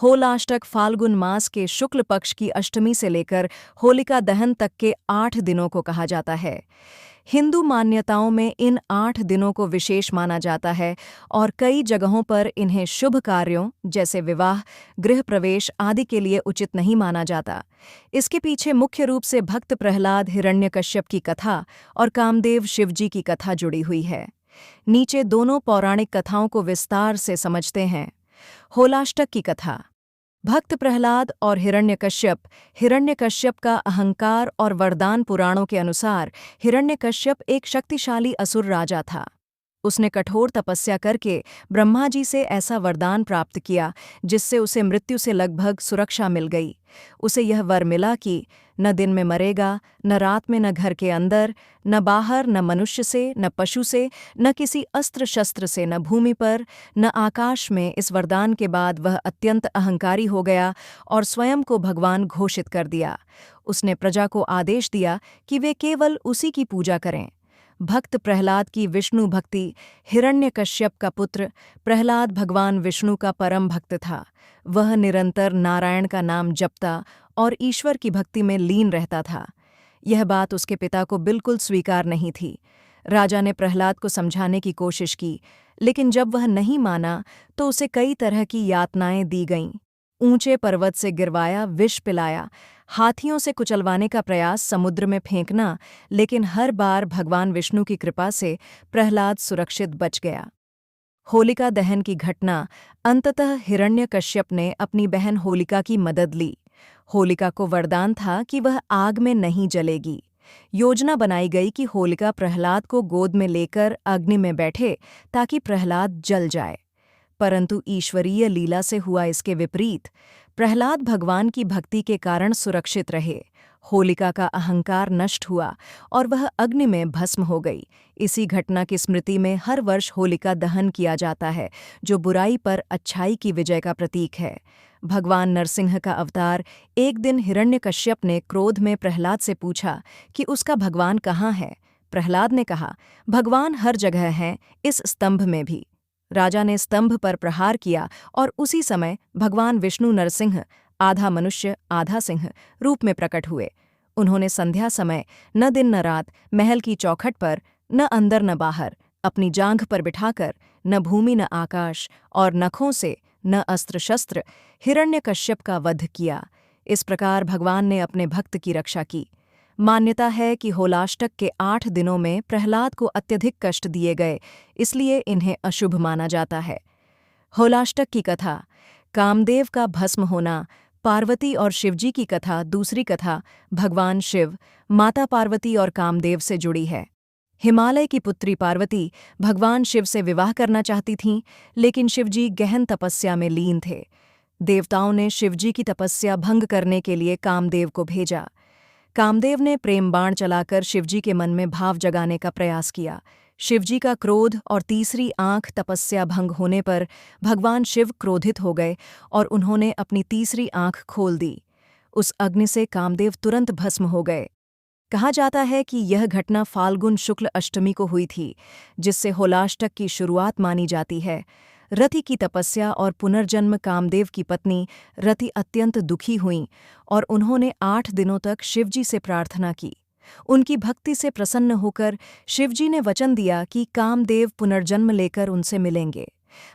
होलाष्टक फाल्गुन मास के शुक्ल पक्ष की अष्टमी से लेकर होलिका दहन तक के 8 दिनों को कहा जाता है। हिंदू मान्यताओं में इन 8 दिनों को विशेष माना जाता है और कई जगहों पर इन्हें शुभ कार्यों जैसे विवाह, गृह प्रवेश आदि के लिए उचित नहीं माना जाता। इसके पीछे मुख्य रूप से भक्त प्रहलाद हिरण्यकश्यप की कथा और कामदेव शिवजी की कथा जुड़ी हुई है। नीचे दोनों पौराणिक कथाओं को विस्तार से समझते हैं। होलाष्टक की कथा। भक्त प्रहलाद और हिरण्यकश्यप का अहंकार और वरदान। पुराणों के अनुसार हिरण्यकश्यप एक शक्तिशाली असुर राजा था। उसने कठोर तपस्या करके ब्रह्मा जी से ऐसा वरदान प्राप्त किया जिससे उसे मृत्यु से लगभग सुरक्षा मिल गई। उसे यह वर मिला कि न दिन में मरेगा, न रात में, न घर के अंदर, न बाहर, न मनुष्य से, न पशु से, न किसी अस्त्र शस्त्र से, न भूमि पर, न आकाश में। इस वरदान के बाद वह अत्यंत अहंकारी हो गया और स्वयं को भगवान घोषित कर दिया। उसने प्रजा को आदेश दिया कि वे केवल उसी की पूजा करें। भक्त प्रहलाद की विष्णु भक्ति। हिरण्यकश्यप का पुत्र प्रहलाद भगवान विष्णु का परम भक्त था। वह निरंतर नारायण का नाम जपता और ईश्वर की भक्ति में लीन रहता था। यह बात उसके पिता को बिल्कुल स्वीकार नहीं थी। राजा ने प्रहलाद को समझाने की कोशिश की, लेकिन जब वह नहीं माना तो उसे कई तरह की यातनाएं दी गईं। ऊंचे पर्वत से गिरवाया, विष पिलाया, हाथियों से कुचलवाने का प्रयास, समुद्र में फेंकना, लेकिन हर बार भगवान विष्णु की कृपा से प्रहलाद सुरक्षित बच गया। होलिका दहन की घटना। अंततः हिरण्यकश्यप ने अपनी बहन होलिका की मदद ली। होलिका को वरदान था कि वह आग में नहीं जलेगी। योजना बनाई गई कि होलिका प्रहलाद को गोद में लेकर अग्नि में बैठे ताकि प्रहलाद जल जाए, परंतु ईश्वरीय लीला से हुआ इसके विपरीत। प्रहलाद भगवान की भक्ति के कारण सुरक्षित रहे। होलिका का अहंकार नष्ट हुआ और वह अग्नि में भस्म हो गई। इसी घटना की स्मृति में हर वर्ष होलिका दहन किया जाता है, जो बुराई पर अच्छाई की विजय का प्रतीक है। भगवान नरसिंह का अवतार। एक दिन हिरण्यकश्यप ने क्रोध में प्रहलाद से पूछा कि उसका भगवान कहाँ है। प्रहलाद ने कहा, भगवान हर जगह हैं, इस स्तंभ में भी। राजा ने स्तंभ पर प्रहार किया और उसी समय भगवान विष्णु नरसिंह, आधा मनुष्य आधा सिंह रूप में प्रकट हुए। उन्होंने संध्या समय न दिन न रात महल की चौखट पर, न अंदर न बाहर, अपनी जांघ पर बिठाकर न भूमि न आकाश और नखों से न अस्त्र शस्त्र हिरण्यकश्यप का वध किया। इस प्रकार भगवान ने अपने भक्त की रक्षा की। मान्यता है कि होलाष्टक के 8 दिनों में प्रहलाद को अत्यधिक कष्ट दिए गए, इसलिए इन्हें अशुभ माना जाता है। होलाष्टक की कथा। कामदेव का भस्म होना। पार्वती और शिवजी की कथा। दूसरी कथा भगवान शिव, माता पार्वती और कामदेव से जुड़ी है। हिमालय की पुत्री पार्वती भगवान शिव से विवाह करना चाहती थीं, लेकिन शिवजी गहन तपस्या में लीन थे। देवताओं ने शिवजी की तपस्या भंग करने के लिए कामदेव को भेजा। कामदेव ने प्रेम बाण चलाकर शिवजी के मन में भाव जगाने का प्रयास किया। शिवजी का क्रोध और तीसरी आंख तपस्या भंग होने पर भगवान शिव क्रोधित हो गए और उन्होंने अपनी तीसरी आंख खोल दी। उस अग्नि से कामदेव तुरंत भस्म हो गए। कहा जाता है कि यह घटना फाल्गुन शुक्ल अष्टमी को हुई थी, जिससे होलाष्टक की शुरुआत मानी जाती है। रति की तपस्या और पुनर्जन्म। कामदेव की पत्नी रति अत्यंत दुखी हुईं और उन्होंने 8 दिनों तक शिवजी से प्रार्थना की। उनकी भक्ति से प्रसन्न होकर शिवजी ने वचन दिया कि कामदेव पुनर्जन्म लेकर उनसे मिलेंगे।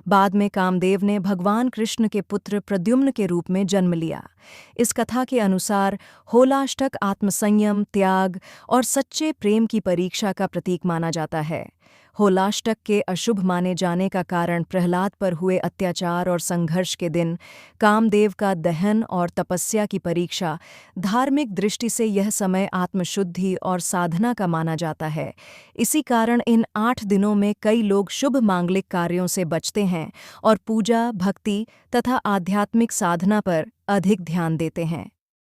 बाद में कामदेव ने भगवान कृष्ण के पुत्र प्रद्युम्न के रूप में जन्म लिया। इस कथा के अनुसार होलाष्टक आत्मसंयम, त्याग और सच्चे प्रेम की परीक्षा का प्रतीक माना जाता है। होलाष्टक के अशुभ माने जाने का कारण प्रहलाद पर हुए अत्याचार और संघर्ष के दिन, कामदेव का दहन और तपस्या की परीक्षा। धार्मिक दृष्टि से यह समय आत्मशुद्धि और साधना का माना जाता है। इसी कारण इन 8 दिनों में कई लोग शुभ मांगलिक कार्यों से बचते हैं और पूजा, भक्ति तथा आध्यात्मिक साधना पर अधिक ध्यान देते हैं।